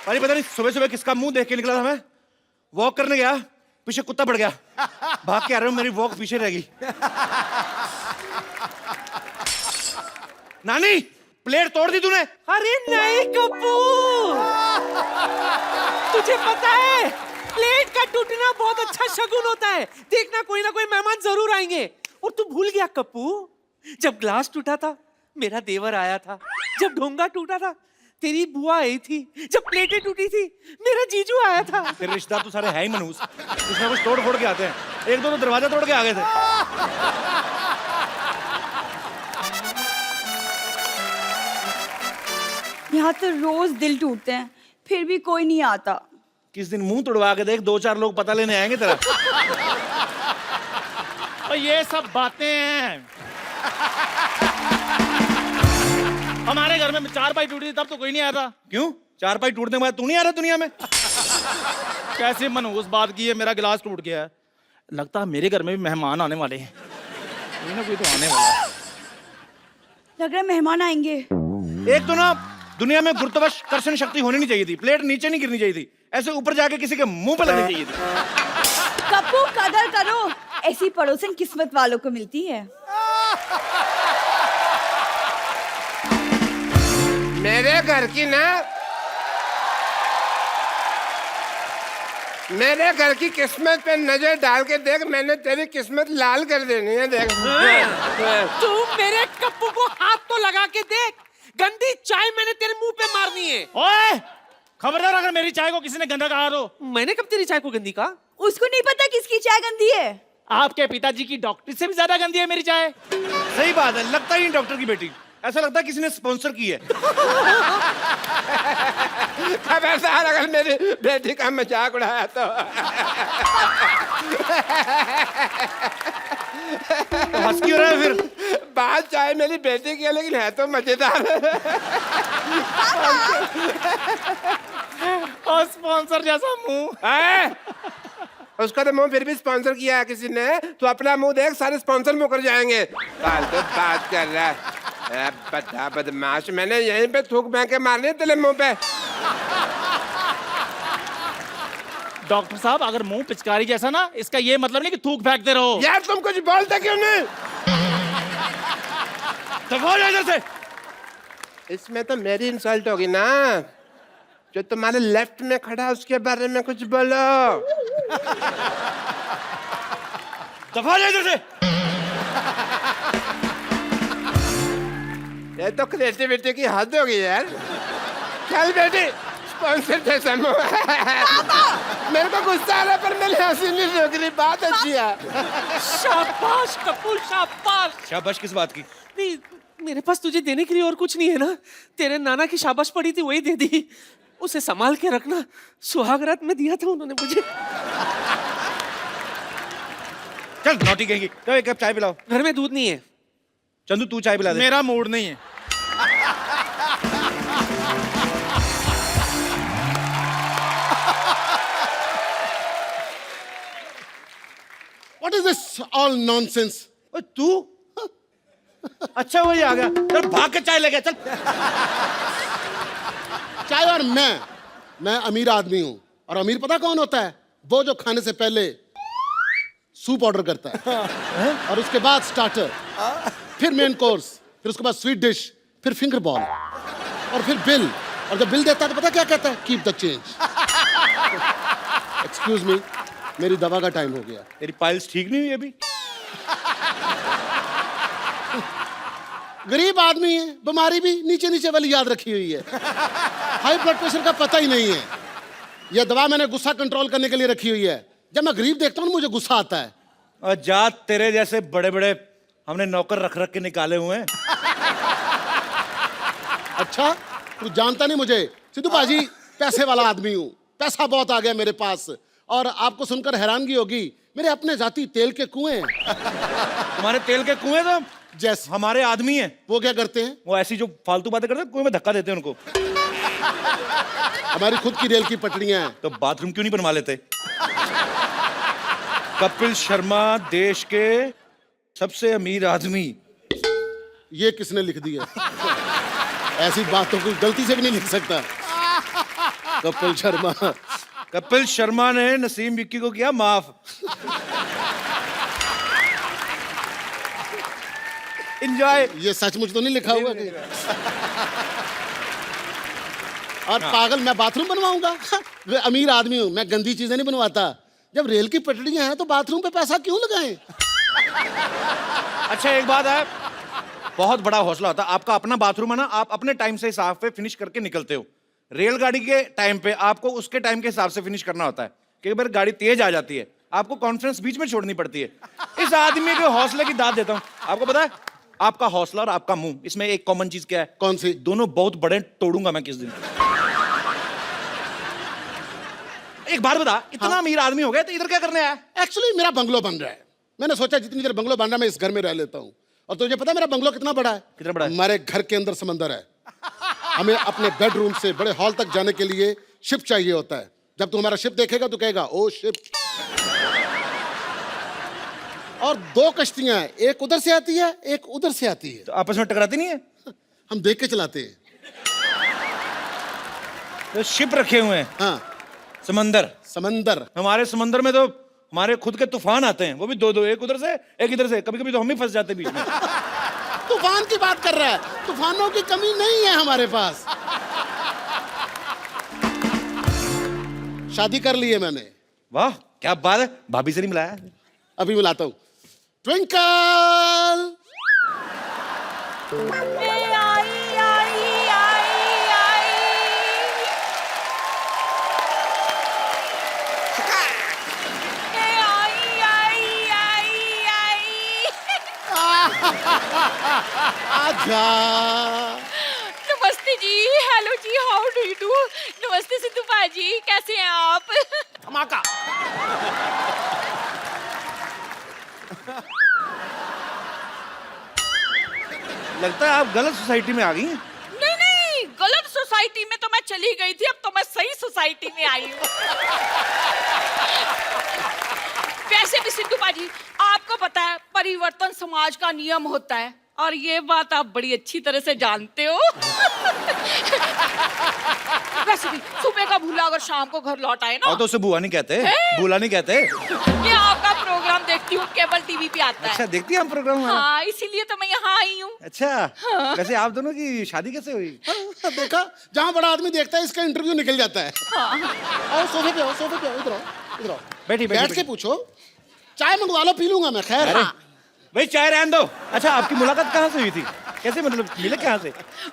अरे पता नहीं सुबह सुबह किसका मुंह देख के निकला था मैं। वॉक करने गया, पीछे कुत्ता पड़ गया, भाग के आ रहा हूं, मेरी वॉक पीछे रह गई। नानी प्लेट तोड़ दी तूने? अरे नहीं कप्पू, तुझे पता है प्लेट का टूटना बहुत अच्छा शगुन होता है। देखना कोई ना कोई मेहमान जरूर आएंगे। और तू भूल गया कप्पू, जब ग्लास टूटा था मेरा देवर आया था, जब ढोंगा टूटा था तेरी बुआ आई थी, जब प्लेटें टूटी थी मेरा जीजू आया था। तेरे रिश्तेदार तो सारे है ही मनहूस, कुछ ना कुछ तोड़ फोड़ के आते हैं। एक दो तो दरवाजा तोड़ के आ गए थे। यहाँ तो रोज दिल टूटते हैं, फिर भी कोई नहीं आता। किस दिन मुंह तोड़वा के देख, 2-4 लोग पता लेने आएंगे तेरा। और ये सब बातें हैं। हमारे घर में 4 पाई टूटी थी तब तो कोई नहीं आया था। क्यों? 4 पाई टूटने के बाद तू नहीं आ रहा दुनिया में? कैसे मनहूस बात की है, मेरा गिलास टूट गया है। लगता है मेरे घर में भी मेहमान आने वाले हैं, कोई ना कोई तो आने वाला है। लग रहा है मेहमान आएंगे। एक तो ना दुनिया में गुरुत्वाकर्षण शक्ति होनी नहीं चाहिए थी, प्लेट नीचे नहीं गिरनी चाहिए थी, ऐसे ऊपर जाके किसी के मुंह पे लगनी चाहिए थी। कप्पू कदर करो, ऐसी पड़ोसन किस्मत वालों को मिलती है। मेरे घर की ना, मेरे घर की किस्मत पे नजर डाल के देख, मैंने तेरी किस्मत लाल कर देनी है। देख तू मेरे कप्पू को हाथ तो लगा के देख, गंदी चाय मैंने तेरे मुंह पे मारनी है। ओए खबरदार, अगर मेरी चाय को किसी ने गंदा कहा तो। मैंने कब तेरी चाय को गंदी कहा? उसको नहीं पता किसकी चाय गंदी है। आपके पिताजी की डॉक्टर से भी ज्यादा गंदी है मेरी चाय। सही बात है, लगता ही नहीं डॉक्टर की बेटी, ऐसा लगता है किसी ने स्पॉन्सर की है। खबरदार अगर मेरी बेटी का मजाक उड़ाया तो। हंस क्यों रहा है फिर? बात चाहे मेरी बेटी की है, लेकिन है तो मजेदार। और स्पॉन्सर जैसा मुंह। उसका तो मुंह फिर भी स्पॉन्सर किया है किसी ने। तो अपना मुंह देख, सारे स्पॉन्सर मुकर जाएंगे। फालतू बात कर रहा है, बड़ा बदमाश। मैंने यहीं पे थूक फेंक के मारनी है तेरे मुंह पे। डॉक्टर साहब, अगर मुंह पिचकारी जैसा ना, इसका ये मतलब नहीं कि थूक फेंकते रहो। यार तुम कुछ बोलते क्यों नहीं? दफा हो जा इधर से। इसमें तो मेरी इंसल्ट होगी ना। जो तुम्हारे लेफ्ट में खड़ा है उसके बारे में कुछ बोलो। दफा हो जा इधर से। ये तो क्रिएटिविटी की हद होगी यार। चल बेटी, स्पॉन्सर जैसा मुंह। मेरे को गुस्सा आ रहा है पर मेरी हंसी नहीं रोक रही। बात अच्छी है। शाबाश कप्पू, शाबाश। शाबाश किस बात की? नहीं, मेरे पास तुझे देने के लिए और कुछ नहीं है ना। तेरे नाना की शाबाश पड़ी थी, वही दे दी। उसे संभाल के रखना, सुहागरात में दिया था उन्होंने मुझे। चल नौटी कहेंगी, तो एक कप चाय पिलाओ। घर में दूध नहीं है। चंदू तू चाय पिला दे। मेरा मूड नहीं है। What is this all nonsense? ओए तू? अच्छा वही आ गया, चल भाग के चाय ले गया। चल चाय और मैं अमीर आदमी हूं। और अमीर पता कौन होता है? वो जो खाने से पहले सूप ऑर्डर करता है, और उसके बाद स्टार्टर, फिर मेन कोर्स, फिर उसके बाद स्वीट डिश, फिर फिंगर बॉल, और फिर बिल। और जब बिल देता है तो पता क्या कहता है? Keep the change. Excuse me, मेरी दवा का टाइम हो गया। तेरी पाइल्स ठीक नहीं हुई अभी? गरीब आदमी है, बीमारी भी नीचे नीचे वाली याद रखी हुई है। हाई ब्लड प्रेशर का पता ही नहीं है। यह दवा मैंने गुस्सा कंट्रोल करने के लिए रखी हुई है। जब मैं गरीब देखता हूँ मुझे गुस्सा आता है। और जा, तेरे जैसे बड़े बड़े हमने नौकर रख रख के निकाले हुए हैं। अच्छा, तू जानता नहीं मुझे। सिद्धू बाजी पैसे वाला आदमी हूँ, पैसा बहुत आ गया मेरे पास। और आपको सुनकर हैरानगी होगी, मेरे अपने जाति तेल के कुएं हैं। तुम्हारे तेल के कुएं तो जैसे हमारे आदमी हैं। वो क्या करते हैं? वो ऐसी जो फालतू बातें करते हैं, कुएं में धक्का देते हैं उनको। हमारी खुद की रेल की पटरियां हैं। तो बाथरूम क्यों नहीं बनवा लेते? कपिल शर्मा देश के सबसे अमीर आदमी। ये किसने लिख दिया? ऐसी बातों को गलती से भी नहीं लिख सकता। कपिल शर्मा। कपिल शर्मा ने नसीम विक्की को किया माफ। एंजॉय। ये सचमुच तो नहीं लिखा हुआ कि और पागल मैं बाथरूम बनवाऊंगा? मैं अमीर आदमी हूं, मैं गंदी चीजें नहीं बनवाता। जब रेल की पटरियां हैं तो बाथरूम पे पैसा क्यों लगाएं? अच्छा एक बात है, बहुत बड़ा हौसला होता है। आपका अपना बाथरूम है ना, आप अपने टाइम से हिसाब पे फिनिश करके निकलते हो। रेलगाड़ी के टाइम पे आपको उसके टाइम के हिसाब से फिनिश करना होता है। कई बार गाड़ी तेज आ जाती है, आपको कॉन्फ्रेंस बीच में छोड़नी पड़ती है। इस आदमी के हौसले की दाद देता हूं। आपको पता है, आपका हौसला और आपका मुंह, इसमें एक कॉमन चीज क्या है? कौन सी? दोनों बहुत बड़े, तोड़ूंगा मैं किस दिन। एक बात बता, इतना अमीर आदमी हो गया तो इधर क्या करने आया? एक्चुअली मेरा बंगलो बन रहा है। मैंने सोचा जितनी देर बंगलो बन रहा है मैं इस घर में रह लेता हूँ। और तुझे पता है मेरा बंगलो कितना बड़ा है? कितना बड़ा है? हमारे घर के अंदर समंदर है। हमें अपने बेडरूम से बड़े हॉल तक जाने के लिए शिप चाहिए होता है। जब तू हमारा शिप देखेगा तो कहेगा ओ शिप। और 2 कश्तियां हैं, एक उधर से आती है, एक उधर से आती है। तो आपस में टकराती नहीं है? हम देख के चलाते हैं। तो शिप रखे हुए हैं। हाँ, समंदर। समंदर। हमारे समंदर में तो हमारे खुद के तूफान आते हैं, वो भी 2-2, एक उधर से एक इधर से। कभी कभी तो हम ही फंस जाते हैं बीच में। तूफान की बात कर रहा है? तूफानों की कमी नहीं है हमारे पास। शादी कर ली है मैंने। वाह क्या बात है। भाभी से नहीं मिलाया? अभी मिलाता हूं। ट्विंकल। आजा। नमस्ते जी, हेलो जी, हाउ डू यू डू? नमस्ते सिद्धू भाजी, कैसे हैं आप? धमाका। लगता है आप गलत सोसाइटी में आ गई हैं। नहीं नहीं, गलत सोसाइटी में तो मैं चली गई थी, अब तो मैं सही सोसाइटी में आई हूँ। वैसे भी सिद्धू भाजी, आपको पता है परिवर्तन समाज का नियम होता है, और ये बात आप बड़ी अच्छी तरह से जानते हो। वैसे भी सुबह का भूला अगर शाम को घर लौट आए ना, और तो उसे बुआ नहीं कहते, भूला नहीं कहते। ये आपका प्रोग्राम देखती हूँ, केबल टीवी पे आता है। अच्छा देखती है हम प्रोग्राम हमारा? हाँ, इसीलिए तो मैं यहाँ आई हूँ। अच्छा वैसे आप दोनों की शादी कैसे हुई? देखा, जहां बड़ा आदमी देखता है इसका इंटरव्यू निकल जाता है। आओ सोफे पे आओ, सोफे पे आओ, इधर आओ, इधर आओ। बैठी बैठ के पूछो। चाय मंगवा लो, पी लूंगा मैं। खैर भाई चाय रहने दो। अच्छा आपकी मुलाकात कहाँ से हुई थी? कैसे, मतलब मिले कहाँ से?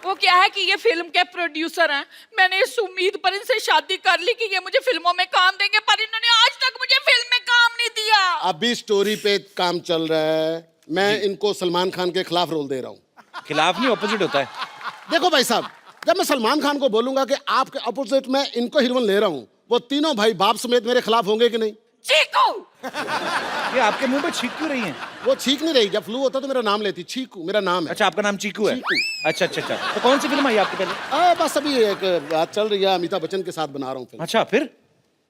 वो क्या है कि ये फिल्म के प्रोड्यूसर हैं। मैंने इस उम्मीद पर इनसे शादी कर ली कि ये मुझे फिल्मों में काम देंगे, पर इन्होंने आज तक मुझे फिल्म में काम नहीं दिया। अभी स्टोरी पे काम चल रहा है। मैं इनको सलमान खान के खिलाफ रोल दे रहा हूँ। खिलाफ नहीं, ऑपोजिट होता है। देखो भाई साहब, जब मैं सलमान खान को बोलूंगा कि आपके अपोजिट मैं इनको हीरोइन ले रहा हूँ, वो तीनों भाई बाप समेत मेरे खिलाफ होंगे कि नहीं? चीकू। ये आपके मुंह पे छींक क्यों रही हैं? वो छींक नहीं रही। जब फ्लू होता तो मेरा नाम लेती। चीकू मेरा नाम है। अच्छा आपका नाम चीकू है? चीकू। अच्छा अच्छा अच्छा। तो कौन सी फिल्म आई आपके पहले? बस अभी एक बात चल रही है, अमिताभ बच्चन के साथ बना रहा हूँ फिल्म। अच्छा फिर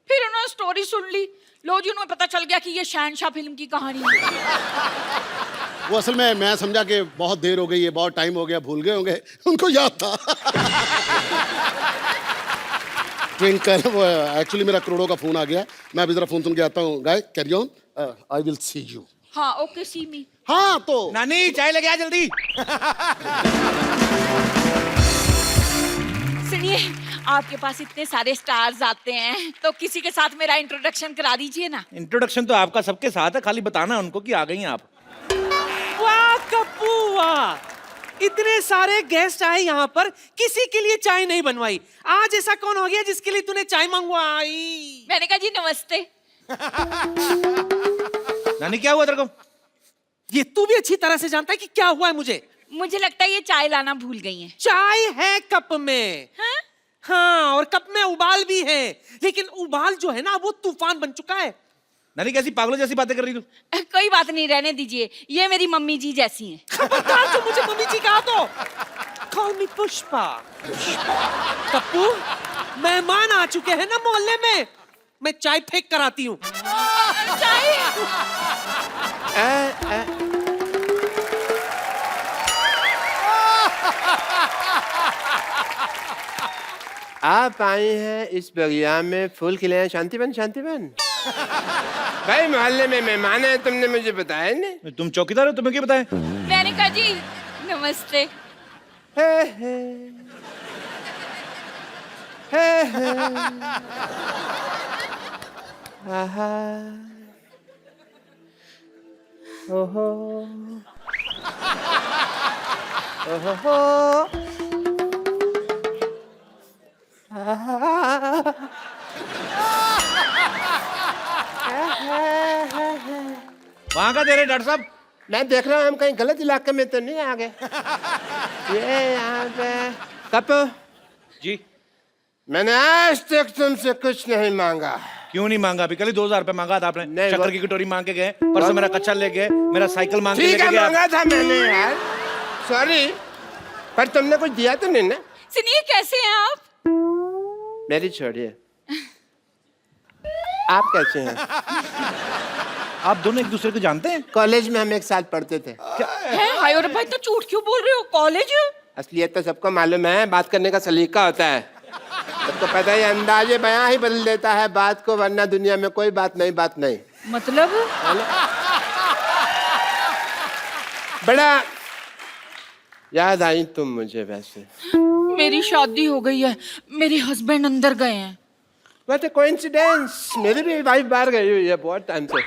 उन्होंने स्टोरी सुन ली, लो जी, उन्हें पता चल गया कि ये शहनशाह फिल्म की कहानी है। वो असल में मैं समझा कि बहुत देर हो गई है, बहुत टाइम हो गया, भूल गए होंगे, उनको याद था। ट्विंकल, वो एक्चुअली मेरा करोड़ों का फोन आ गया। मैं अभी जरा फोन सुन के आता हूँ। Guy carry on, I will see you. हाँ ओके, सी मी। हाँ तो नानी चाय लेके आ जल्दी। सुनिए, आपके पास इतने सारे स्टार्स आते हैं, तो किसी के साथ मेरा इंट्रोडक्शन करा दीजिए ना। इंट्रोडक्शन तो आपका सबके साथ है, खाली बताना उनको कि आ गई हैं आप। वाह कप्पू वाह, इतने सारे गेस्ट आए यहाँ पर, किसी के लिए चाय नहीं बनवाई। आज ऐसा कौन हो गया जिसके लिए तूने चाय मंगवाई? मैंने कहा जी नमस्ते। नानी क्या हुआ तेरे को? ये तू भी अच्छी तरह से जानता है कि क्या हुआ है मुझे। मुझे लगता है ये चाय लाना भूल गई हैं। चाय है कप में। हाँ? हाँ, और कप में उबाल भी है, लेकिन उबाल जो है ना वो तूफान बन चुका है। नानी कैसी पागलों जैसी बातें कर रही तू? कोई बात नहीं, रहने दीजिए, ये मेरी मम्मी जी जैसी हैं। खबरदार जो मुझे मम्मी जी कहा तो। Call me Pushpa. कप्पू, मेहमान आ चुके हैं ना मोहल्ले में, मैं चाय फेंक कर आती हूँ। चाय? आप आई हैं इस बगिया में फूल खिले हैं शांतिवन शांतिवन। भाई मोहल्ले में मेहमान है, तुमने मुझे बताया नहीं। तुम चौकीदार हो, तुम्हें क्या बताएं? मेनका जी नमस्ते। हे हे हे हे आहा ओहो ओहो वहां का दे रहे डॉक्टर साहब? मैं देख रहा हूँ हम कहीं गलत इलाके में तो नहीं आ गए। ये यहाँ पे कपू, जी मैंने आज तक तुमसे कुछ नहीं मांगा। क्यों नहीं मांगा? अभी कल ही 2000 रुपए मांगा था आपने। नहीं, शक्कर वो- की कटोरी मांग के गए, परसों मेरा कच्चा ले गए, मेरा साइकिल मांग के ठीक है लेके गए आप। मांगा था मैंने यार, सॉरी, पर तुमने कुछ दिया तो नहीं ना। सुनिए कैसे हैं आप? मेरी छोड़िए, आप कैसे हैं? आप दोनों एक दूसरे को जानते हैं? कॉलेज में हम एक साथ पढ़ते थे। हैं हाय और भाई तो झूठ क्यों बोल रहे हो? कॉलेज? असलियत तो सबको मालूम है, बात करने का सलीका होता है। सबको पता है, अंदाजे बयां ही बदल देता है बात को, वरना दुनिया में कोई बात नहीं। मतलब बड़ा याद आई तुम मुझे। वैसे मेरी शादी हो गई है, मेरे हस्बैंड अंदर गए हैं। व्हाट अ कोइंसिडेंस, मेरी भी वाइफ बाहर गई हुई है बहुत टाइम से।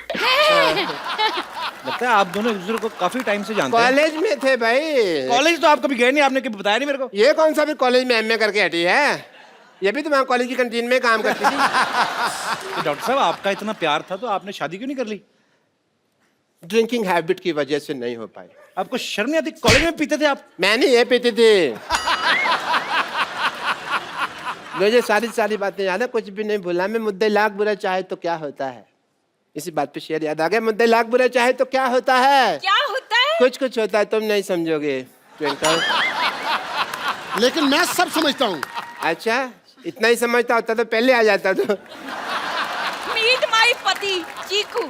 लगता है आप दोनों एक दूसरे को काफी टाइम से जानते हैं। कॉलेज में थे भाई। कॉलेज तो आप कभी गए नहीं, आपने कभी बताया नहीं मेरे को। ये कौन सा भी कॉलेज में एमए करके हटी है? ये भी तुम्हारे कॉलेज की कैंटीन में काम करती थी। तो डॉक्टर साहब आपका इतना प्यार था तो आपने शादी क्यों नहीं कर ली? ड्रिंकिंग हैबिट की वजह से नहीं हो पाई। आपको शर्म नहीं आती? कॉलेज में पीते थे आप? मैंने ये पीती थी। मुझे सारी बातें याद है, कुछ भी नहीं भूला मैं। मुद्दे लाख बुरा चाहे तो क्या होता है, इसी बात पे शेर याद आ गया। मुद्दे लाख बुरा चाहे तो क्या होता है? क्या होता है? कुछ होता है, तुम नहीं समझोगे ट्विंकल। लेकिन मैं सब समझता हूँ। अच्छा, इतना ही समझता होता तो पहले आ जाता। तो मीट माई पति चीकू।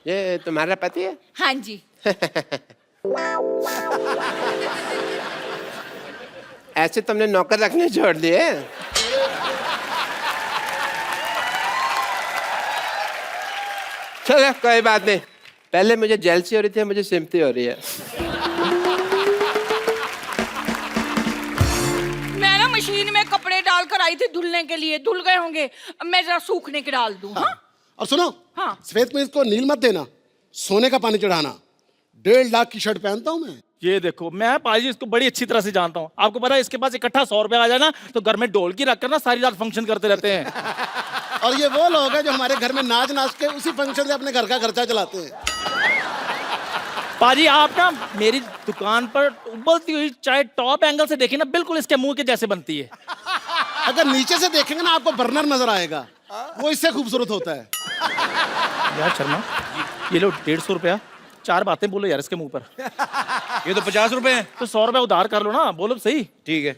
ये तुम्हारा पति है? हाँ जी। ऐसे तुमने नौकर रखने छोड़ दिए? चलो कोई बात नहीं, पहले मुझे जेलसी हो रही थी, मुझे सिम्पथी हो रही है। मैं ना मशीन में कपड़े डालकर आई थी धुलने के लिए, धुल गए होंगे, अब मैं जरा सूखने के डाल दूं। हाँ? और सुनो, हाँ। सफेद में इसको नील मत देना, सोने का पानी चढ़ाना। 1.5 लाख की शर्ट पहनता हूँ मैं। ये देखो, मैं पाजी इसको बड़ी अच्छी तरह से जानता हूँ। आपको पता है इसके पास इकट्ठा 100 रुपया आ जाए ना तो घर में ढोलकी रखकर ना सारी रात फंक्शन करते रहते हैं। और ये वो लोग हैं जो हमारे घर में नाच के उसी फंक्शन से अपने घर का खर्चा चलाते हैं। पाजी आप ना मेरी दुकान पर उबलती हुई चाय टॉप एंगल से देखी ना, बिल्कुल इसके मुंह के जैसे बनती है। अगर नीचे से देखेंगे ना आपको बर्नर नजर आएगा, वो इससे खूबसूरत होता है। यार शर्मा, ये लो 150 रुपया, 4 बातें बोलो यार इसके मुंह पर। ये तो 50 रुपए हैं। तो 100 रुपया उधार कर लो ना, बोलो सही। ठीक है,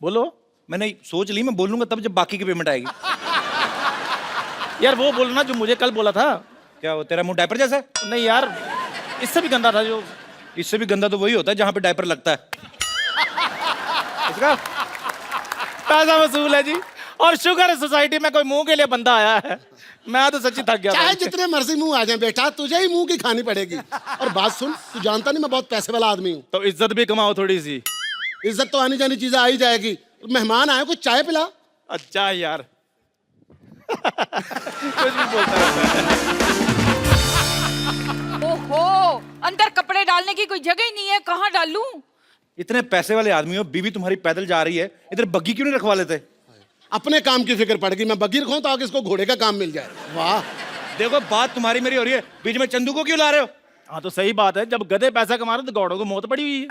बोलो। मैंने सोच ली, मैं बोलूंगा तब जब बाकी की पेमेंट आएगी। यार वो बोलना जो मुझे कल बोला था। क्या वो तेरा मुंह डायपर जैसा है? नहीं यार, इससे भी गंदा था जो। इससे भी गंदा तो वही होता है जहां पे डायपर लगता है। इसका पैसा वसूल है जी, और शुगर है सोसाइटी में कोई मुंह के लिए बंदा आया है। मैं तो सच्ची थक गया। चाहे जितने मर्जी मुंह आ जाए बेटा, तुझे ही मुंह की खानी पड़ेगी। और बात सुन, तू जानता नहीं मैं बहुत पैसे वाला आदमी हूँ। तो इज्जत भी कमाओ थोड़ी सी। इज्जत तो आनी जानी चीजें आ ही जाएगी। मेहमान आए, कुछ चाय पिला। अच्छा यार। कुछ भी बोलता रहता है। ओहो, अंदर कपड़े डालने की कोई जगह ही नहीं है, कहाँ डालूं? इतने पैसे वाले आदमी हो, बीवी तुम्हारी पैदल जा रही है, इधर बग्गी क्यों नहीं रखवा लेते? अपने काम की फिक्र पड़ गई। मैं बगीर खाऊं तो आगे इसको घोड़े का काम मिल जाए। वाह, देखो बात तुम्हारी मेरी हो रही है, बीच में चंदू को क्यों ला रहे हो? हाँ तो सही बात है, जब गधे पैसा कमा रहे तो गौड़ों को मौत पड़ी हुई है।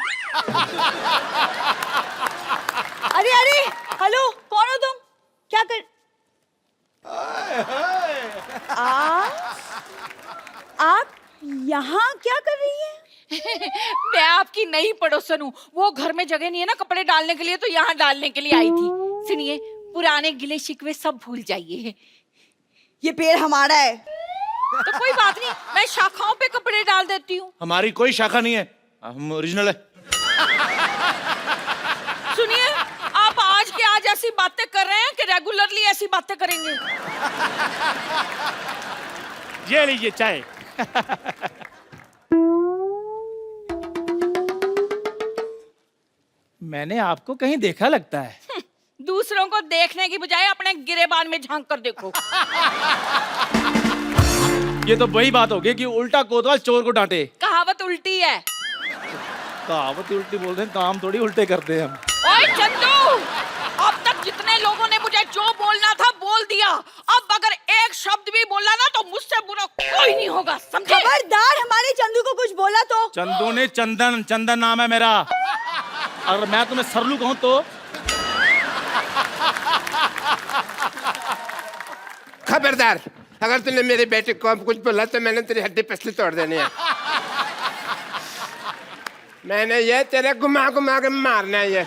अरे अरे, हेलो, कौन हो तुम? क्या कर आप यहाँ क्या कर रही हैं? मैं आपकी नई पड़ोसन हूँ, वो घर में जगह नहीं है ना कपड़े डालने के लिए, तो यहाँ डालने के लिए आई थी। सुनिए, पुराने गिले शिकवे सब भूल जाइए। ये पेड़ हमारा है। तो कोई बात नहीं, मैं शाखाओं पे कपड़े डाल देती हूँ। हमारी कोई शाखा नहीं है, हम ओरिजिनल है। सुनिए, आप आज के आज ऐसी ऐसी बातें कर रहे हैं कि रेगुलरली ऐसी बातें करेंगे? ये लीजिए चाय। मैंने आपको कहीं देखा लगता है। दूसरों को देखने की बजाय अपने गिरेबान में झांक कर देखो। ये तो वही बात हो गई कि उल्टा कोतवाल चोर को डांटे। कहावत उल्टी है। कहावत उल्टी बोलते हैं, काम थोड़ी उल्टे करते हैं हम। ओए चंदू, अब तक जितने लोगों ने मुझे जो बोलना था बोल दिया। अब अगर एक शब्द भी बोला ना तो मुझसे बुरा कोई नहीं होगा, समझे? खबरदार हमारे चंदू को कुछ बोला तो। चंदू ने चंदन, चंदन नाम है मेरा। अगर मैं तुम्हें सरलू कहूं तो खबरदार, अगर तूने मेरे बेटे को कुछ बोला तो मैंने तेरी हड्डी पसली तोड़ देनी है। मैंने ये तेरे घुमा घुमा के मारना है ये।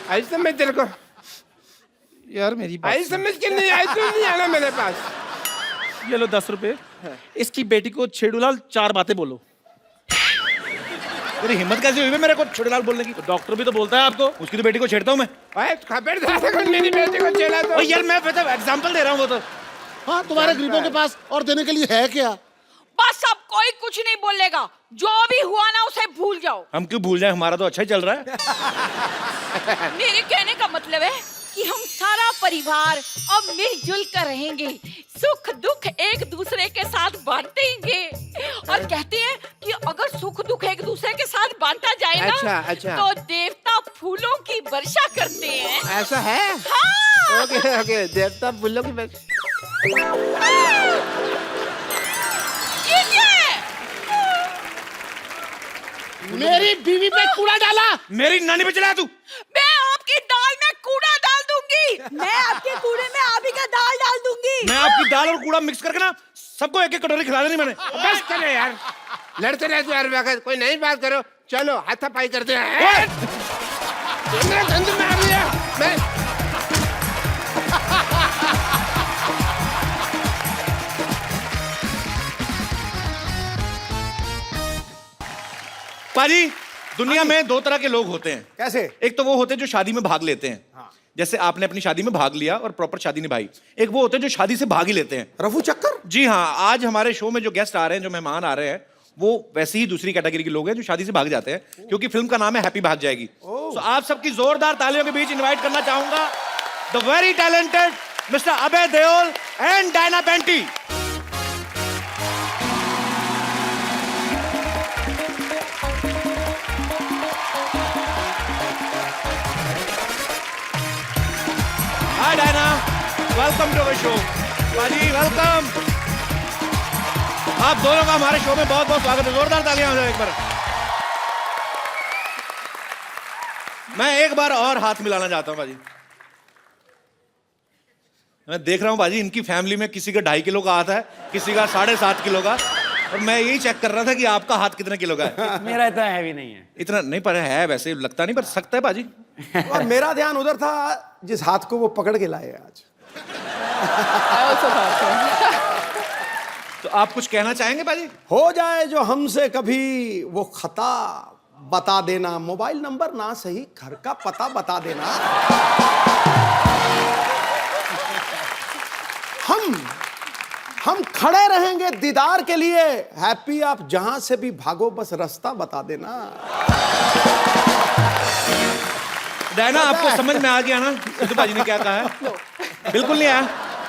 आई समझ तेरे को? यार मेरी बात आई समझ के नहीं आई, तू नहीं आना मेरे पास। ये लो 10 रुपए। इसकी बेटी को छेड़ूलाल 4 बातें बोलो। तेरी हिम्मत कैसे हुई मेरे को छोटेलाल बोलने की? तो डॉक्टर भी तो बोलता है आपको। उसकी तो बेटी को छेड़ता हूँ मैं। ओए खबरदार, अगर मेरी बेटी को छेड़ा तो। ओ यार मैं एग्जांपल दे रहा हूँ वो तो। हाँ, तुम्हारे गरीबों के पास और देने के लिए है क्या? बस अब कोई कुछ नहीं बोलेगा। जो भी हुआ ना उसे भूल जाओ। हम क्यों भूल जाए, हमारा तो अच्छा ही चल रहा है। मेरे कहने का मतलब है कि हम सारा परिवार अब मिलजुल कर रहेंगे, सुख दुख एक दूसरे के साथ बांटेंगे। और कहते हैं कि अगर सुख दुख एक दूसरे के साथ बांटा जाए ना, अच्छा। तो देवता फूलों की वर्षा करते हैं। ऐसा है? हाँ। ओके, देवता फूलों की बस। मेरी बीवी पे कूड़ा डाला। मेरी नानी पे चला तू। मैं आपकी दाल में कूड़ा डाल दूंगी। मैं आपके कूड़े में आप ही का दाल डाल दूंगी। मैं आपकी दाल और कूड़ा मिक्स करके ना सबको एक एक कटोरी खिला देनी मैंने। बस करे यार, लड़ते रहते यार वक्त। कोई नई बात करो, चलो हाथापाई करते हैं। मेरा धंधा में आ गया मैं। पाजी, दुनिया में 2 तरह के लोग होते हैं। कैसे? एक तो वो होते हैं जो शादी में भाग लेते हैं। जैसे आपने अपनी शादी में भाग लिया और प्रॉपर शादी निभाई। एक वो होते हैं जो शादी से भाग ही लेते हैं। रफू चक्कर? जी हाँ, आज हमारे शो में जो गेस्ट आ रहे हैं, जो मेहमान आ रहे हैं, वो वैसे ही दूसरी कैटेगरी के लोग हैं जो शादी से भाग जाते हैं, क्योंकि फिल्म का नाम है हैप्पी भाग जाएगी। तो आप सबकी जोरदार तालियों के बीच इनवाइट करना चाहूंगा the very talented mister Abhay Deol and Diana Penty. Hi Diana, welcome to our show. पाजी वेलकम। आप दोनों का हमारे शो में बहुत बहुत स्वागत है। जोरदार तालियां हो जाए एक बार। मैं एक बार और हाथ मिलाना चाहता हूं बाजी। मैं देख रहा हूं बाजी, इनकी फैमिली में किसी का 2.5 किलो का हाथ है, किसी का 7.5 किलो का। और मैं यही चेक कर रहा था कि आपका हाथ कितने किलो का है। मेरा इतना हैवी नहीं है। इतना नहीं, पर है वैसे, लगता नहीं, पर सकता है बाजी। और मेरा ध्यान उधर था जिस हाथ को वो पकड़ के लाए आज। तो आप कुछ कहना चाहेंगे बाजी? हो जाए जो हमसे कभी वो खता, बता देना। मोबाइल नंबर ना सही, घर का पता बता देना। हम खड़े रहेंगे दीदार के लिए। हैप्पी आप जहां से भी भागो, बस रास्ता बता देना। डायना, आपको समझ में आ गया ना सिद्धू बाजी ने क्या कहा है? बिल्कुल नहीं आया।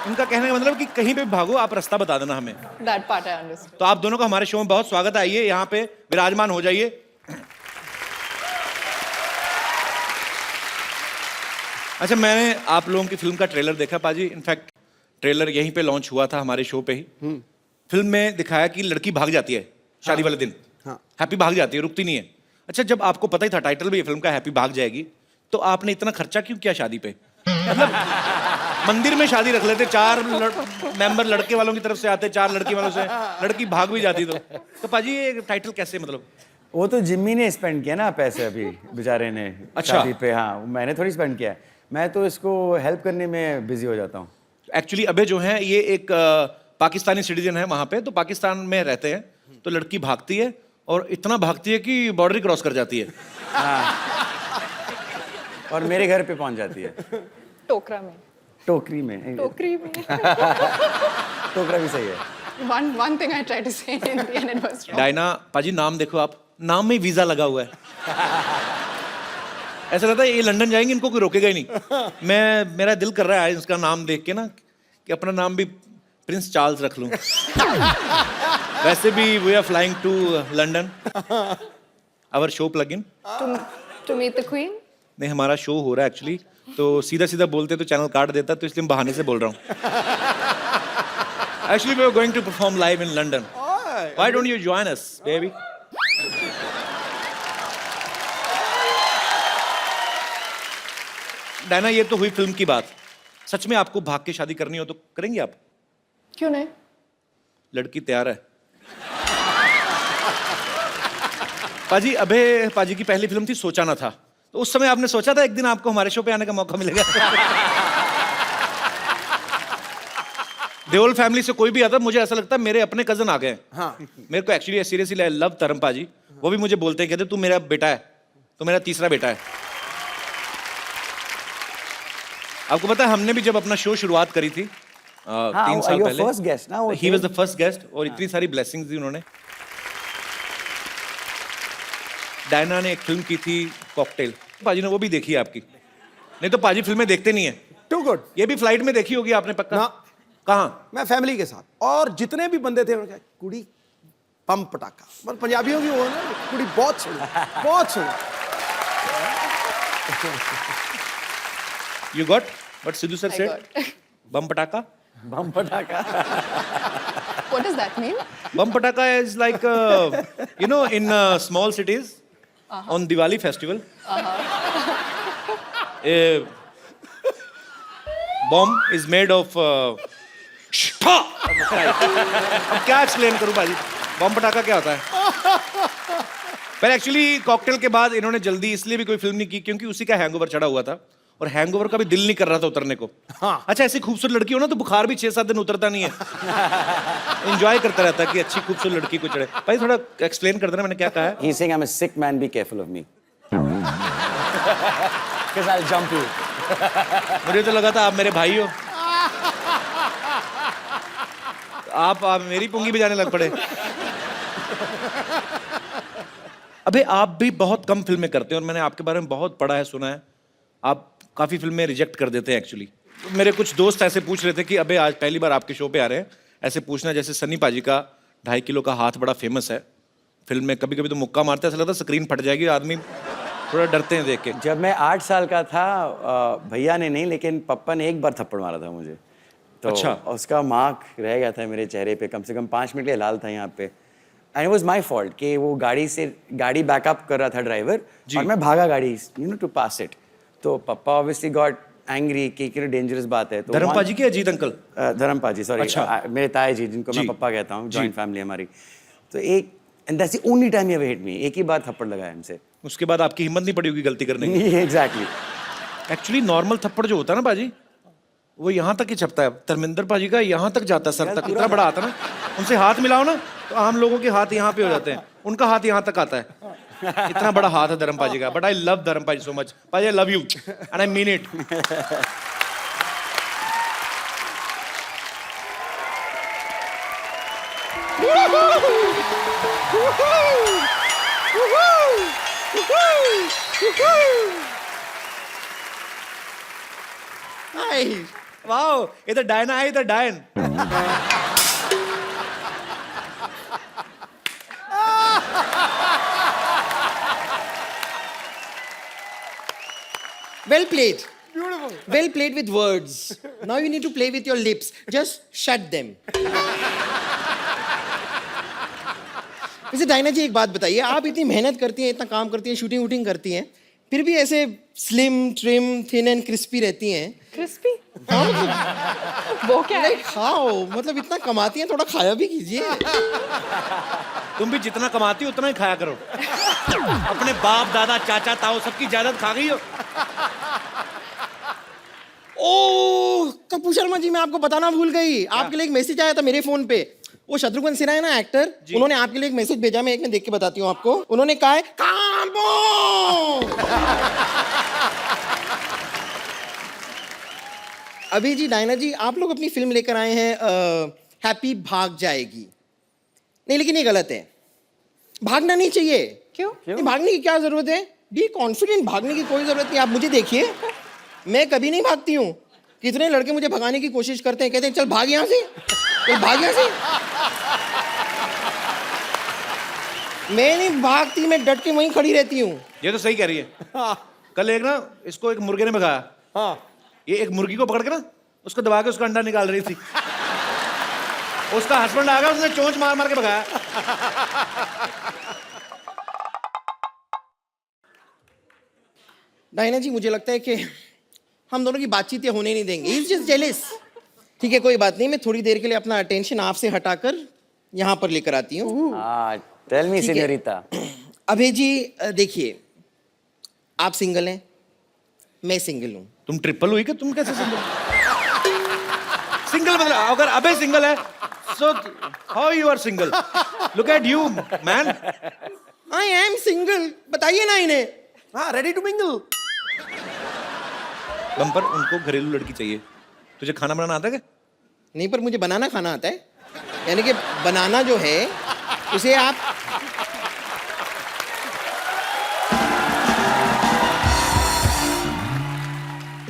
उनका कहने का मतलब कि कहीं पे भी भागो, आप रास्ता बता देना हमें। That part I understand. तो आप दोनों का हमारे शो में बहुत स्वागत है। आइए यहाँ पे विराजमान हो जाइए। अच्छा, मैंने आप लोगों की फिल्म का ट्रेलर देखा पाजी। इनफैक्ट ट्रेलर यहीं पे लॉन्च हुआ था हमारे शो पे ही। फिल्म में दिखाया कि लड़की भाग जाती है शादी वाले दिन। हैप्पी भाग जाती है, रुकती नहीं है। अच्छा, जब आपको पता ही था टाइटल भी ये फिल्म का हैप्पी भाग जाएगी, तो आपने इतना खर्चा क्यों किया शादी पे? मतलब मंदिर में शादी रख लेते, 4 मेंबर लड़के वालों की तरफ से आते, 4 लड़की वालों से, लड़की भाग भी जाती। तो पाजी ये टाइटल कैसे, मतलब? वो तो जिम्मी ने स्पेंड किया ना पैसे अभी बेचारे ने। अच्छा। शादी पे। हाँ, मैंने थोड़ी स्पेंड किया है। मैं तो इसको हेल्प करने में बिजी हो जाता हूँ। एक्चुअली अबे जो है ये एक पाकिस्तानी सिटीजन है वहां पे, तो पाकिस्तान में रहते हैं। तो लड़की भागती है और इतना भागती है कि बॉर्डर क्रॉस कर जाती है। और मेरे घर पे पहुंच जाती है। टोकरा में। टोकरी में। टोकरी में। टोकरा भी सही है। One thing I tried to say in Hindi and it was wrong. Diana पाजी नाम देखो आप, नाम में वीजा लगा हुआ है। ऐसा लगता है ये लंदन जाएंगे, इनको कोई रोकेगा ही नहीं। मेरा दिल कर रहा है इसका नाम देख के ना कि अपना नाम भी प्रिंस चार्ल्स रख लूं। वैसे भी we are flying to London, our show plug in. To meet the queen? नहीं, हमारा शो हो रहा है एक्चुअली, तो सीधा सीधा बोलते तो चैनल काट देता, तो इसलिए मैं बहाने से बोल रहा हूँ। Actually we are going to perform live in London. Why don't you join us baby? Diana, ये तो हुई फिल्म की बात। सच में आपको भाग के शादी करनी हो तो करेंगे आप? क्यों नहीं? लड़की तैयार है। पाजी, अबे पाजी की पहली फिल्म थी सोचा ना था, तो उस समय आपने सोचा था एक दिन आपको हमारे शो पे आने का मौका मिलेगा? देओल फैमिली से कोई भी आता, मुझे ऐसा लगता है मेरे अपने कजन आ गए। हाँ। मेरे को एक्चुअली सीरियसली आई लव तरम पाजी, वो भी मुझे बोलते हैं, कहते तू मेरा बेटा है, तो मेरा तीसरा बेटा है। आपको पता है हमने भी जब अपना शो शुरुआत करी थी 3 साल पहले, फर्स्ट गेस्ट ना वो he was the first guest, और इतनी सारी ब्लेसिंग्स दी उन्होंने। डायना ने एक फिल्म की थी कॉकटेल, पाजी ने वो भी देखी है आपकी? नहीं तो पाजी फिल्में देखते नहीं है। Too good. ये भी फ्लाइट में देखी होगी आपने पक्का? ना। कहाँ? मैं फैमिली के साथ, और जितने भी बंदे थे उन्होंने कहा कुड़ी बम पटाखा, मतलब पंजाबियों की वो ना कुड़ी बहुत सुनी, बहुत सुनी। You got what Sidhu sir I said? got. Bum pataka? बम पटाखा। What does that mean? Bum pataka is like, you know, in small cities, on Diwali festival, a bomb is made of. अब क्या explain करूं भाजी? बम पटाखा क्या होता है? पर एक्चुअली कॉकटेल के बाद इन्होंने जल्दी इसलिए भी कोई फिल्म नहीं की क्योंकि उसी का हैंगओवर चढ़ा हुआ था, और हैंगओवर का भी दिल नहीं कर रहा था उतरने को। हाँ। अच्छा, ऐसी खूबसूरत लड़की हो ना तो बुखार भी 6-7 दिन उतरता नहीं है। एंजॉय करता रहता है कि अच्छी खूबसूरत लड़की को चढ़े। भाई थोड़ा एक्सप्लेन कर देना मैंने क्या कहा है। He's saying I'm a sick man, be careful of me. Because I'll jump you. मुझे तो लगा था आप मेरे भाई हो, आप मेरी पुंगी बजाने लग पड़े। अबे आप भी बहुत कम फिल्में करते हैं, और मैंने आपके बारे में बहुत पढ़ा है, सुना है, आप काफी फिल्में रिजेक्ट कर देते हैं एक्चुअली। मेरे कुछ दोस्त ऐसे पूछ रहे थे कि अबे आज पहली बार आपके शो पे आ रहे हैं, ऐसे पूछना जैसे सनी पाजी का 2.5 किलो का हाथ बड़ा फेमस है फिल्म में, कभी कभी तो मुक्का मारते हैं, ऐसा लगता है स्क्रीन फट जाएगी, आदमी थोड़ा डरते हैं देख के। जब मैं 8 साल का था, भैया ने नहीं लेकिन पप्पा ने एक बार थप्पड़ मारा था मुझे, तो अच्छा। उसका मार्क रह गया था मेरे चेहरे पे, कम से कम 5 मिनट के लिए लाल था यहाँ पे। And it was my fault कि वो गाड़ी बैकअप कर रहा था ड्राइवर, और मैं भागा गाड़ी टू पास इट, तो पप्पा ऑब्वियसली गॉट एंग्री कि डेंजरस बात है। तो धर्म पाजी के अजीत अंकल? धर्म पाजी, सॉरी। अच्छा। मेरे ताए जी, जिनको मैं पप्पा कहता हूँ, जॉइंट फैमिली हमारी। तो एक and that's the only time he ever hit me, एक ही बार थप्पड़ लगाया हमसे। उसके बाद आपकी हिम्मत नहीं पड़ी होगी गलती करने की। एग्जैक्टली। एक्चुअली नॉर्मल थप्पड़ जो होता है ना पाजी, वो यहाँ तक ही छपता है। धर्मेंद्र पाजी का यहाँ तक जाता है, सर तक, इतना बड़ा आता है ना, उनसे हाथ मिलाओ ना तो आम लोगों के हाथ यहाँ पे हो जाते हैं, उनका हाथ यहाँ तक आता है। इतना बड़ा हाथ है धर्म पाजी का। बट आई लव धर्म पाजी सो मच। पाजी, आई love you and I mean it. Wow, इधर डायना है, इधर डायन। Well played. Beautiful. Well played with words. Now you need to play with your lips. Just shut them. वैसे Diana जी एक बात बताइए, आप इतनी मेहनत करती हैं, इतना काम करती हैं, शूटिंग वूटिंग करती हैं, फिर भी ऐसे slim trim thin and crispy रहती हैं। क्रिस्पी? वो क्या है? खाओ, मतलब इतना कमाती हैं, थोड़ा खाया भी कीजिए। तुम भी जितना कमाती हो उतना ही खाया करो। अपने बाप दादा चाचा ताऊ सबकी जायदाद खा गई हो। ओह कपूर शर्मा जी, मैं आपको बताना भूल गई, आपके लिए एक मैसेज आया था मेरे फोन पे। वो शत्रुघ्न सिन्हा है ना एक्टर, उन्होंने आपके लिए एक मैसेज भेजा, मैं एक में देख के बताती हूँ आपको। उन्होंने कहा है कांबो। अभी जी डायना जी आप लोग अपनी फिल्म लेकर आए हैं हैप्पी भाग जाएगी। नहीं लेकिन ये गलत है, भागना नहीं चाहिए। क्यों? नहीं, भागने की क्या जरूरत है? बी कॉन्फिडेंट, भागने की कोई जरूरत नहीं। आप मुझे देखिए, मैं कभी नहीं भागती हूँ। कितने लड़के मुझे भगाने की कोशिश करते हैं, कहते हैं चल भाग यहाँ से, चल भाग यहाँ से। मैं नहीं भागती, मैं डट के वहीं खड़ी रहती हूँ। ये तो सही कह रही है। कल एक ना इसको एक मुर्गे ने भगाया। हाँ ये एक मुर्गी को पकड़ के ना उसको दबा के उसका अंडा निकाल रही थी। उसका हस्बैंड आ गया, उसने चोंच मार मार के भगाया। डायना जी मुझे लगता है कि हम दोनों की बातचीत ये होने नहीं देंगे। He's just jealous। ठीक है कोई बात नहीं, मैं थोड़ी देर के लिए अपना अटेंशन आपसे हटाकर यहाँ पर लेकर आती हूँ। टेल मी ठीक है। सीनियोरिटा। अभय जी देखिए, आप सिंगल हैं, मैं सिंगल हूँ। तुम ट्रिपल हुई कि तुम कैसे सिंगल? सिंगल मतलब अगर अबे सिंगल है so how you are single? Look at you man. I am single, बताइए ना इन्हें। हाँ रेडी टू मिंगल। बम्पर उनको घरेलू लड़की चाहिए। तुझे खाना बनाना आता है क्या? नहीं पर मुझे बनाना खाना आता है, यानी कि बनाना जो है उसे आप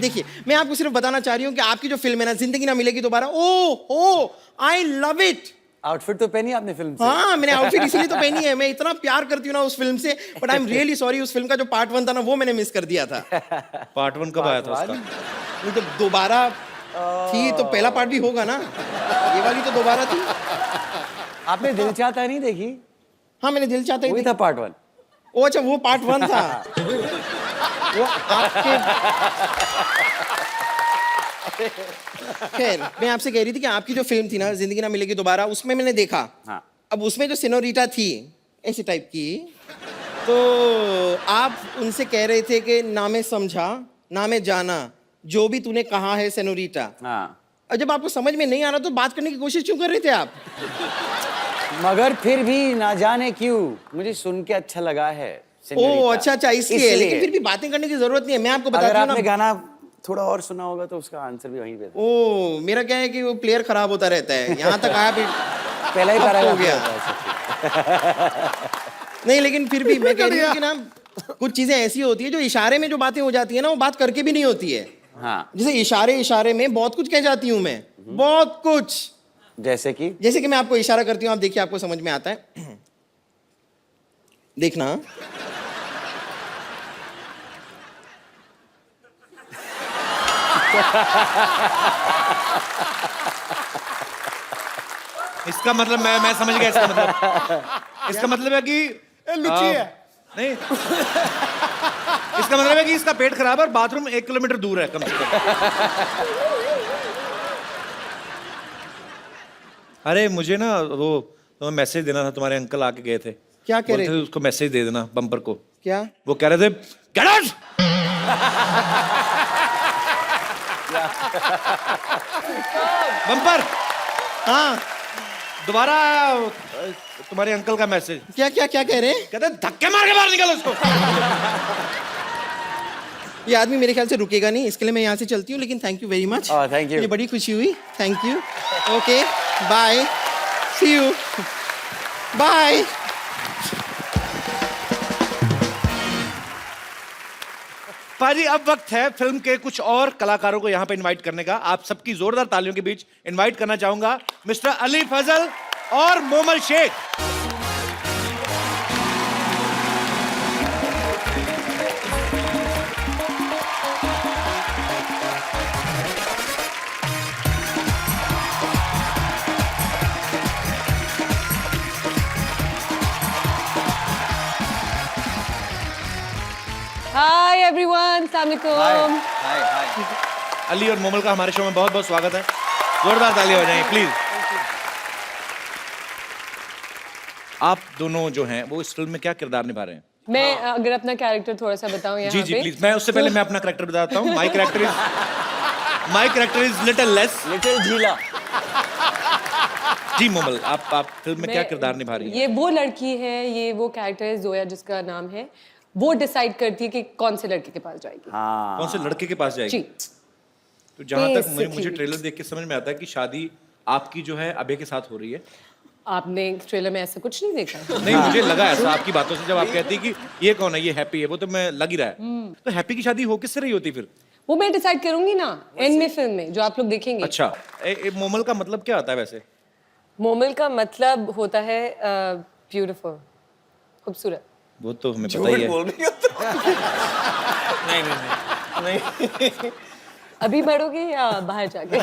देखिए, मैं आपको सिर्फ बताना चाह रही हूँ कि आपकी जो फिल्म है ना, जिंदगी ना मिलेगी दोबारा, ओ आई लव इट। आउटफिट तो पहनी आपने फिल्म से? हाँ मैंने आउटफिट इसीलिए तो पहनी है, मैं इतना प्यार करती हूँ ना उस फिल्म से। But I am really sorry, उस फिल्म का जो पार्ट 1 था ना वो मैंने मिस कर दिया था। पार्ट 1 कब आया था उसका? नहीं तो दोबारा थी तो पहला पार्ट भी होगा ना, ये वाली तो दोबारा थी। आपने दिल चाहता नहीं देखी? हाँ मैंने दिल चाहता ही वही देखी। था पार्ट 1। ओ अच्छा वो पार्ट 1 था। वो आपके खैर मैं आपसे कह रही थी कि आपकी जो फिल्म थी ना, जिंदगी ना मिलेगी दोबारा, उसमें मैंने देखा। हाँ। अब उसमें जो सिनोरिटा थी ऐसी टाइप की, तो आप उनसे कह रहे थे कि ना मैं समझा ना मैं जाना, जो भी तूने कहा है सिनोरिटा। हाँ। और जब आपको समझ में नहीं आ रहा तो बात करने की कोशिश क्यों कर रहे थे आप? मगर फिर भी ना जाने क्यों मुझे सुन के अच्छा लगा है। ओ अच्छा इसलिए। लेकिन फिर भी बातें करने की जरूरत नहीं है, मैं आपको बताती अगर हूँ ना। आपने गाना थोड़ा और सुना होगा तो उसका आंसर भी वहीं पे था। ओ मेरा क्या है कि वो प्लेयर खराब होता रहता है, यहाँ तक आया फिर पहला ही अब पैराग्राफ हो गया। नहीं लेकिन फिर भी मैं कह रही हूँ कि ना कुछ चीजें ऐसी होती है जो इशारे में जो बातें हो जाती है ना, वो बात करके भी नहीं होती है। हाँ। जैसे इशारे में बहुत कुछ कह जाती हूँ मैं, बहुत कुछ। जैसे कि मैं आपको इशारा करती हूँ, आप देखिए आपको समझ में आता है। देखना। इसका मतलब मैं समझ गया। इसका मतलब है कि लुच्ची है। नहीं इसका मतलब है कि इसका पेट खराब है और बाथरूम 1 किलोमीटर दूर है कम से कम। अरे मुझे ना वो मैसेज देना था, तुम्हारे अंकल आके गए थे। क्या कह रहे थे? उसको मैसेज दे देना बम्पर को। क्या? वो कह रहे थे गेट आउट। बम्पर हाँ दोबारा तुम्हारे अंकल का मैसेज। क्या कह रहे हैं? कहते धक्के मार के बाहर निकल उसको। ये आदमी मेरे ख्याल से रुकेगा नहीं, इसके लिए मैं यहाँ से चलती हूँ। लेकिन thank you very much. Thank you. मुझे बड़ी खुशी हुई। Thank you. Okay bye, see you, bye. पाजी अब वक्त है फिल्म के कुछ और कलाकारों को यहाँ पे इनवाइट करने का। आप सबकी जोरदार तालियों के बीच इनवाइट करना चाहूंगा मिस्टर अली फजल और मोमल शेख। हाय एवरीवन, अस्सलाम वालेकुम। अली और मोमल का हमारे शो में बहुत बहुत स्वागत है। जोरदार तालियां हो जाएं प्लीज। आप दोनों जो हैं वो इस फिल्म में क्या किरदार निभा रहे हैं? मैं अगर अपना कैरेक्टर थोड़ा सा बताऊं यहाँ जी पे। प्लीज। मैं उससे पहले मैं अपना कैरेक्टर बताता हूँ। My character is little less. Little झीला। जी मोमल, आप फिल्म में क्या किरदार निभा रही हैं? ये वो लड़की है, ये वो कैरेक्टर है जोया जिसका नाम है। वो डिसाइड करती है कि कौन से लड़के के पास जाएगी। हाँ। कौन से लड़के के पास जाएगी? जी। तो जहाँ तक मुझे ट्रेलर देख के समझ में आता है कि शादी आपकी जो है अभय के साथ हो रही है। आपने ट्रेलर में ऐसा कुछ नहीं देखा? नहीं, मुझे लगा ऐसा आपकी बातों से, जब आप कहती कि ये कौन है, ये हैप्पी है, वो तो मैं लग ही रहा है। तो हैप्पी की शादी हो किससे रही होती फिर? वो मैं डिसाइड करूंगी ना एंड में, फिल्म में, जो आप लोग देखेंगे। अच्छा, मोमल का मतलब क्या आता है वैसे? मोमल का मतलब होता है ब्यूटीफुल, खूबसूरत। वो तो हमें पता ही है। बोल रही हो नहीं। अभी बढ़ोगे या बाहर जाके?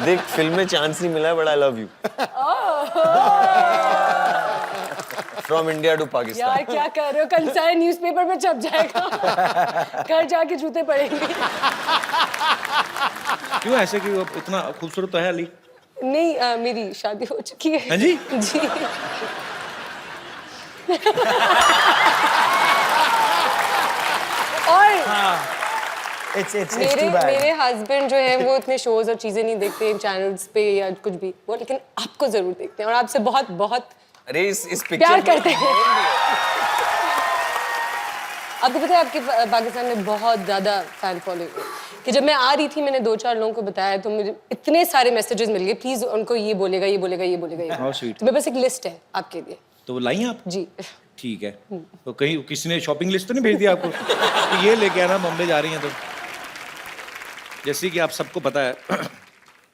देख, फिल्म में चांस नहीं मिला है, but I love you. From India to Pakistan. यार क्या कर रहे हो, कल सारे न्यूज़पेपर में छप जाएगा। घर जाके जूते पड़ेंगे। क्यों ऐसे कि वो इतना खूबसूरत तो है अली? नहीं, मेरी शादी हो चुकी है। हाँ जी? जी। और मेरे हस्बैंड जो है वो इतने शोज और चीजें नहीं देखते चैनल्स पे या कुछ भी, वो लेकिन आपको जरूर देखते हैं और आपसे बहुत बहुत अरे इस प्यार करते हैं। आपको पता है आपके पाकिस्तान में बहुत ज्यादा फैन फॉलोइंग है कि जब मैं आ रही थी मैंने 2-4 लोगों को बताया तो मुझे इतने सारे मैसेजेस मिल गए, प्लीज उनको ये बोलेगा ये बोलेगा ये बोलेगा ये। How sweet. तो मेरे पास एक लिस्ट है आपके लिए। तो वो लाई आप? जी। ठीक है। तो कहीं किसी ने शॉपिंग लिस्ट तो नहीं भेज दी आपको कि ये लेके आना, बॉम्बे जा रही हैं? तो जैसे कि आप सबको पता है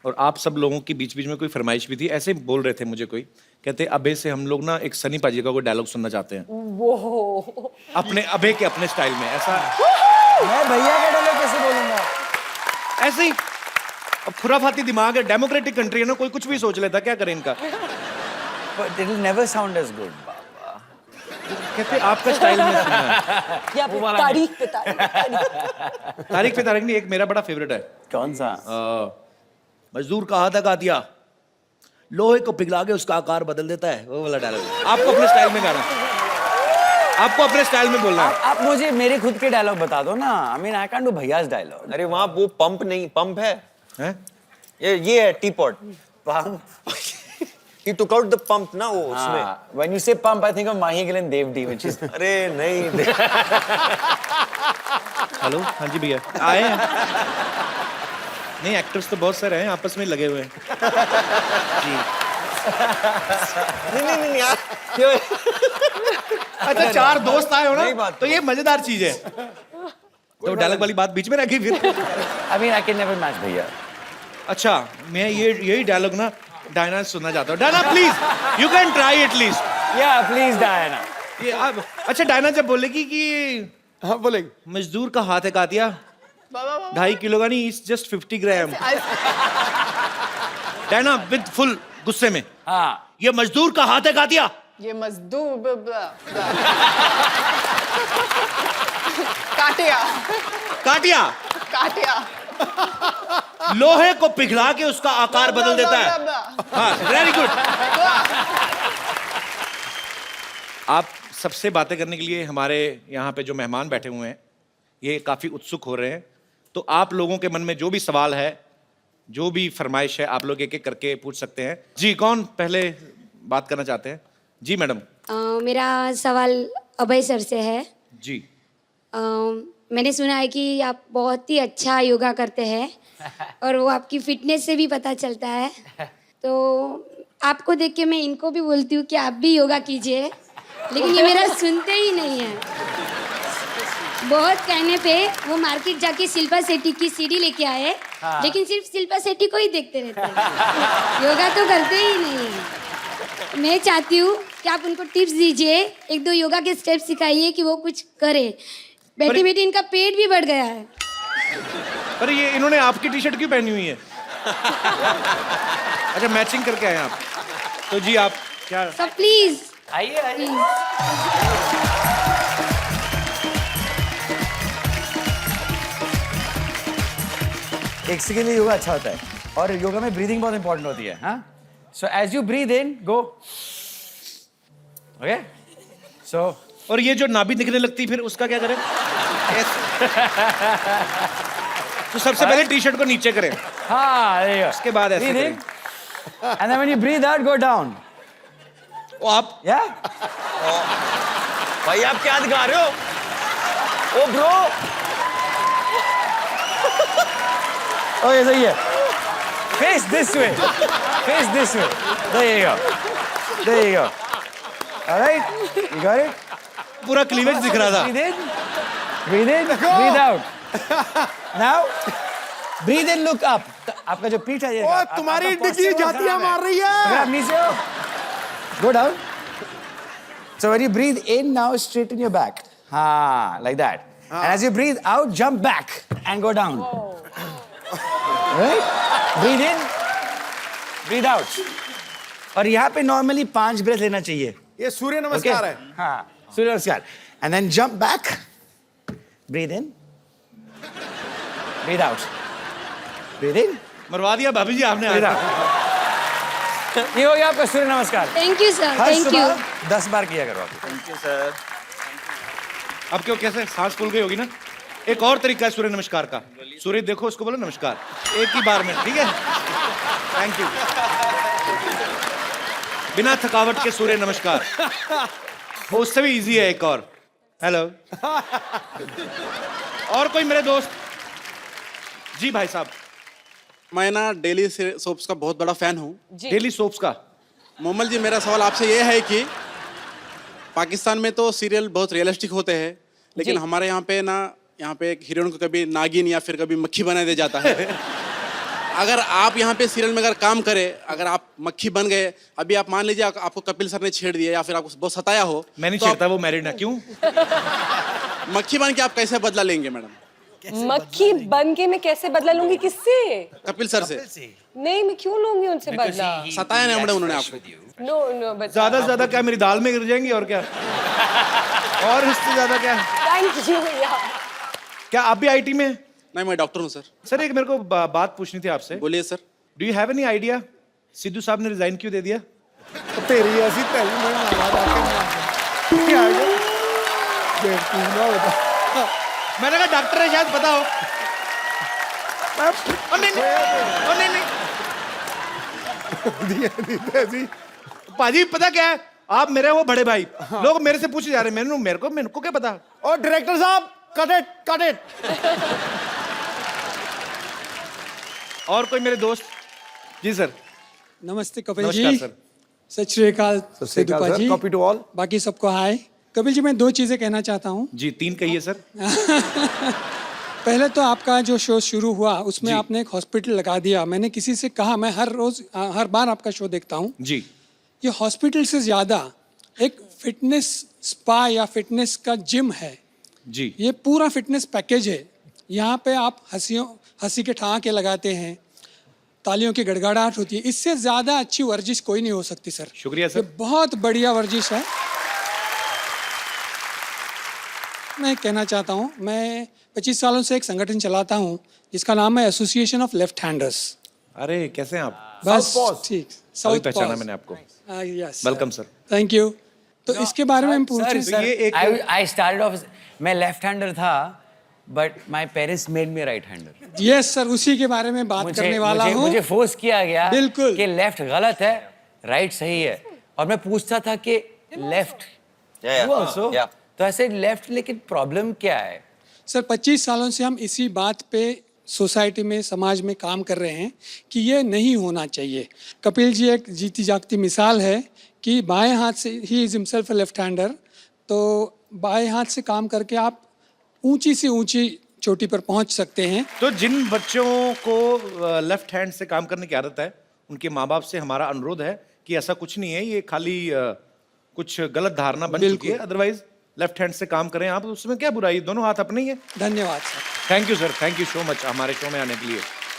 और आप सब लोगों के बीच बीच में कोई फरमाइश भी थी, ऐसे बोल रहे थे मुझे कोई, कहते अभय से हम लोग ना एक सनी पाजी का कोई डायलॉग सुनना चाहते हैं। वो अपने अभय के अपने स्टाइल में, ऐसा। मैं भैया का डायलॉग कैसे बोलूंगा? ऐसे ही अब खुराफाती दिमाग है, डेमोक्रेटिक कंट्री है ना, कोई कुछ भी सोच लेता, क्या करें इनका। But it will never sound as good, बाबा। कहते आपका स्टाइल में सुनना है। या फिर तारीख पे तारीख। तारीख पे तारीख नहीं, एक मेरा बड़ा फेवरेट है। कौन सा? मजदूर का हाथ का दिया, लोहे को पिघला के उसका आकार बदल देता है, वो वाला डायलॉग। आपको अपने स्टाइल में गाना, आपको अपने स्टाइल में बोलना है। आप मुझे मेरे खुद के डायलॉग बता दो ना। I mean, I can't do भैया's डायलॉग। अरे वहाँ वो पंप नहीं, पंप है, हैं? ये है T pot. He took out the pump ना वो उसमें। When you say pump, I think of Mahi Gill and Dev D, which is अरे नहीं। हेलो, हाँ जी भैया आए हैं। नहीं, एक्टर्स तो बहुत सारे हैं, आपस में लगे हुए हैं जी। नहीं यार। अच्छा, 4 दोस्त आए हो नहीं ना, बात तो ये मजेदार चीज है। तो डायलॉग वाली बात बीच में रखी फिर। I mean, I can never match भैया। अच्छा, मैं यही डायलॉग ना डायना से सुनना चाहता हूँ। Diana please, you can try at least. Yeah, please Diana। ये अच्छा, डायना जब बोलेगी कि हाँ बोलेंगे। मजदूर का हाथ है कातिया, 2.5 किलो का नहीं, it's just 50 gram. Diana with full गुस्से में, हाँ। ये मजदूर का हाथ है कातिया, ये मजदूर काटिया काटिया काटिया लोहे को पिघला के उसका आकार बदल देता है। हाँ, वेरी गुड। आप सबसे बातें करने के लिए हमारे यहाँ पे जो मेहमान बैठे हुए हैं ये काफी उत्सुक हो रहे हैं, तो आप लोगों के मन में जो भी सवाल है, जो भी फरमाइश है, आप लोग एक एक करके पूछ सकते हैं। जी, कौन पहले बात करना चाहते हैं? जी मैडम। मेरा सवाल अभय सर से है। जी। मैंने सुना है कि आप बहुत ही अच्छा योगा करते हैं और वो आपकी फिटनेस से भी पता चलता है, तो आपको देख के मैं इनको भी बोलती हूँ कि आप भी योगा कीजिए, लेकिन ये मेरा सुनते ही नहीं है। बहुत कहने पे वो मार्केट जाके शिल्पा शेट्टी की सीडी लेके आए, लेकिन सिर्फ शिल्पा शेट्टी को ही देखते रहते हैं, योगा तो करते ही नहीं है। मैं चाहती हूँ कि आप उनको टिप्स दीजिए, 1-2 योगा के स्टेप सिखाइए कि वो कुछ करे। बैठे बैठे इनका पेट भी बढ़ गया है। पर ये इन्होंने आपकी टी शर्ट क्यों पहनी हुई है? अच्छा, मैचिंग करके आए आप। तो जी आप क्या? सब प्लीज आइए। एक सेकंड के लिए योगा अच्छा होता है और योगा में ब्रीदिंग बहुत इंपॉर्टेंट होती है। हाँ, so as you breathe in go, okay, so. और ये जो नाभि दिखने लगती फिर उसका क्या करें? तो सबसे पहले टी शर्ट को नीचे करें। हाँ, उसके बाद ऐसे करें। And then when you breathe out, go down. ओ आप Yeah? भाई आप क्या दिखा रहे हो? ओ ब्रो। ओके सही है face this way there you go alright you got it पूरा क्लीवेज दिख रहा था। breathe in breathe out now breathe in look up आपका जो पीठ है ये ओ तुम्हारी डिग्गी जातियां मार रही है। आप नीचे हो go down so when you breathe in now straighten your back like that and as you breathe out jump back and go down right breathe in breathe out और यहाँ पे normally 5 ब्रेथ लेना चाहिए ये सूर्य नमस्कार है। हाँ सूर्य नमस्कार and then jump back breathe in breathe out breathe in मरवा दिया भाभी जी आपने breathe आज। out ये हो गया आपका सूर्य नमस्कार thank you sir, her thank you. सुबह 10 बार किया करो आप थैंक यू सर। अब क्यों कैसे सांस फूल गई होगी ना। एक और तरीका है सूर्य नमस्कार का। सूर्य देखो उसको बोलो नमस्कार एक ही बार में, ठीक है। Thank you. बिना थकावट के सूर्य नमस्कार। वो उससे भी इजी है एक और। हेलो। और कोई मेरे दोस्त? जी भाई साहब। मैं ना डेली सोप्स का बहुत बड़ा फैन हूँ। डेली सोप्स का? मोमल जी मेरा सवाल आपसे ये है कि पाकिस्तान में तो सीरियल बहुत रियलिस्टिक होते हैं, लेकिन हमारे यहाँ पे एक हीरोइन को कभी नागिन या फिर कभी मक्खी बना दिया जाता है। अगर आप यहाँ पे सीरियल में अगर काम करें, अगर आप मक्खी बन गए, अभी आप मान लीजिए आपको कपिल सर ने छेड़ दिया या फिर आपको बहुत सताया हो, मैं नहीं तो छेड़ता, वो मैरिड है। क्यों? मक्खी बन के आप कैसे बदला लेंगे मैडम? मक्खी बन के मैं कैसे बदला लूंगी? किससे? कपिल सर से। नहीं, मैं क्यों लूंगी उनसे बदला? सताया नहीं मैडम उन्होंने आपको? नो बट ज्यादा से ज्यादा क्या मेरी दाल में गिर जाएंगी और क्या? और इससे ज्यादा क्या? थैंक यू भैया। क्या आप भी आईटी में? नहीं, मैं डॉक्टर हूँ सर। सर एक मेरे को बात पूछनी थी आपसे। बोलिए sir. Do you have any idea Sidhu साहब ने रिजाइन क्यों दे दिया? तेरी ऐसी तैली में मारा जाके क्या है बेवकूफ ना बता। मैंने कहा डॉक्टर है शायद पता हो। ओ नहीं नहीं पाजी पता क्या है, आप मेरे हो बड़े भाई। लोग मेरे से पूछे जा रहे हैं, मेरे को क्या पता। और डायरेक्टर साहब कट इट। और कोई मेरे दोस्त? जी सर। नमस्ते कपिल नमस्कार जी। सर। सत श्री अकाल Sidhu ji. Copy to all. बाकी सबको हाय। कपिल जी मैं 2 चीजें कहना चाहता हूँ। जी 3 कहिए सर। पहले तो आपका जो शो शुरू हुआ उसमें आपने एक हॉस्पिटल लगा दिया। मैंने किसी से कहा, मैं हर बार आपका शो देखता हूँ जी। ये हॉस्पिटल से ज्यादा एक फिटनेस स्पा या फिटनेस का जिम है जी। ये पूरा फिटनेस पैकेज है। यहाँ पे आप हंसी के ठहाके लगाते हैं, तालियों की गड़गड़ाहट होती है। इससे ज्यादा अच्छी वर्जिश कोई नहीं हो सकती सर। शुक्रिया सर। ये बहुत बढ़िया वर्जिश है। मैं कहना चाहता हूँ, मैं 25 सालों से एक संगठन चलाता हूँ जिसका नाम है एसोसिएशन ऑफ लेफ्ट हैंडर्स। अरे कैसे हैं आप? बस ठीक। साउथ पहचाना मैंने आपको। Yes welcome sir. Thank you. तो इसके बारे में हम पूछें सर, ये एक I started off मैं लेफ्ट हैंडर था but my parents made me right hander. Yes sir, उसी के बारे में बात करने वाला हूँ। मुझे फोर्स किया गया बिल्कुल कि लेफ्ट गलत है, राइट सही है, और मैं पूछता था कि लेफ्ट तो ऐसे लेफ्ट, लेकिन प्रॉब्लम क्या है? सर 25 सालों से हम इसी बात पे सोसाइटी में, समाज में काम कर रहे हैं कि ये नहीं होना चाहिए। कपिल जी एक जीती जागती मिसाल है कि बाएं हाथ से, he is himself a left hander, तो बाएं हाथ से काम करके आप ऊंची से ऊंची चोटी पर पहुंच सकते हैं। तो जिन बच्चों को लेफ्ट हैंड से काम करने की आदत है, उनके माँ बाप से हमारा अनुरोध है कि ऐसा कुछ नहीं है, ये खाली कुछ गलत धारणा बन चुकी है। अदरवाइज लेफ्ट हैंड से काम करें आप, उसमें क्या बुराई, दोनों हाथ अपने ही है। धन्यवाद sir. Thank you sir, thank you so much हमारे शो में आने के लिए।